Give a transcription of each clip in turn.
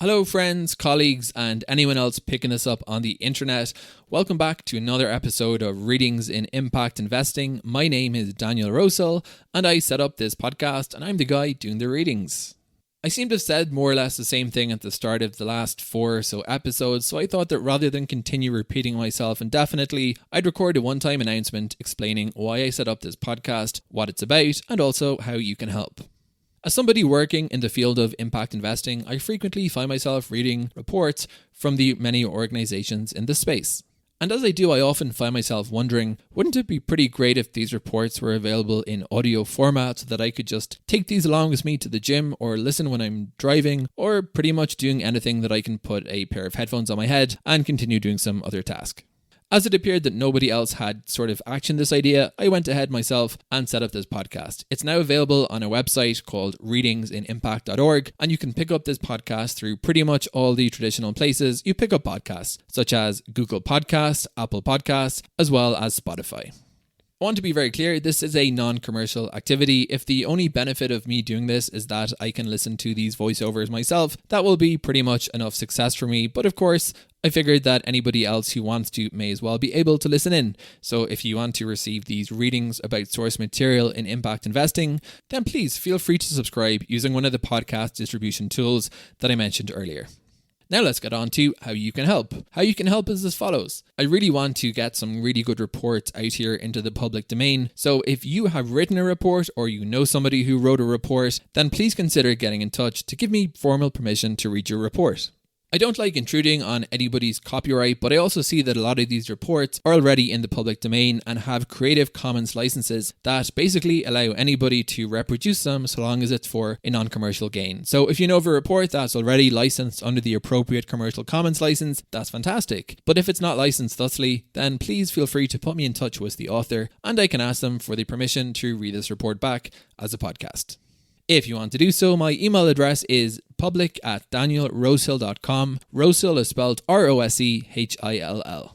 Hello friends, colleagues, and anyone else picking this up on the internet. Welcome back to another episode of Readings in Impact Investing. My name is Daniel Rosehill, and I set up this podcast, and I'm the guy doing the readings. I seem to have said more or less the same thing at the start of the last 4 or so episodes, so I thought that rather than continue repeating myself indefinitely, I'd record a one-time announcement explaining why I set up this podcast, what it's about, and also how you can help. As somebody working in the field of impact investing, I frequently find myself reading reports from the many organizations in this space. And as I do, I often find myself wondering, wouldn't it be pretty great if these reports were available in audio format so that I could just take these along with me to the gym or listen when I'm driving or pretty much doing anything that I can put a pair of headphones on my head and continue doing some other task. As it appeared that nobody else had sort of actioned this idea, I went ahead myself and set up this podcast. It's now available on a website called readingsiниmpact.org, and you can pick up this podcast through pretty much all the traditional places you pick up podcasts, such as Google Podcasts, Apple Podcasts, as well as Spotify. I want to be very clear, this is a non-commercial activity. If the only benefit of me doing this is that I can listen to these voiceovers myself, that will be pretty much enough success for me. But of course, I figured that anybody else who wants to may as well be able to listen in. So if you want to receive these readings about source material in impact investing, then please feel free to subscribe using one of the podcast distribution tools that I mentioned earlier. Now let's get on to how you can help. How you can help is as follows. I really want to get some really good reports out here into the public domain. So if you have written a report or you know somebody who wrote a report, then please consider getting in touch to give me formal permission to read your report. I don't like intruding on anybody's copyright, but I also see that a lot of these reports are already in the public domain and have Creative Commons licenses that basically allow anybody to reproduce them so long as it's for a non-commercial gain. So if you know of a report that's already licensed under the appropriate Commercial Commons license, that's fantastic. But if it's not licensed thusly, then please feel free to put me in touch with the author and I can ask them for the permission to read this report back as a podcast. If you want to do so, my email address is public@danielrosehill.com. Rosehill is spelled Rosehill.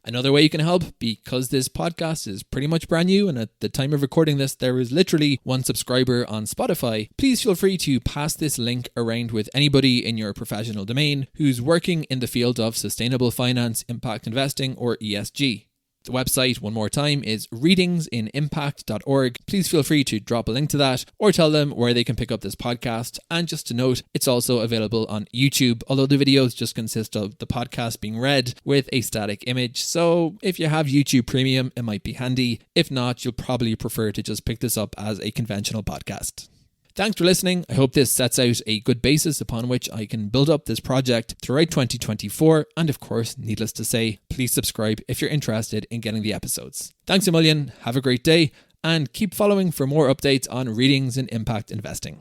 Another way you can help, because this podcast is pretty much brand new and at the time of recording this there is literally one subscriber on Spotify, please feel free to pass this link around with anybody in your professional domain who's working in the field of sustainable finance, impact investing, or ESG. The website, one more time, is readingsiниmpact.org. Please feel free to drop a link to that or tell them where they can pick up this podcast. And just to note, it's also available on YouTube, although the videos just consist of the podcast being read with a static image. So if you have YouTube Premium, it might be handy. If not, you'll probably prefer to just pick this up as a conventional podcast. Thanks for listening. I hope this sets out a good basis upon which I can build up this project throughout 2024. And of course, needless to say, please subscribe if you're interested in getting the episodes. Thanks a million. Have a great day and keep following for more updates on readings in impact investing.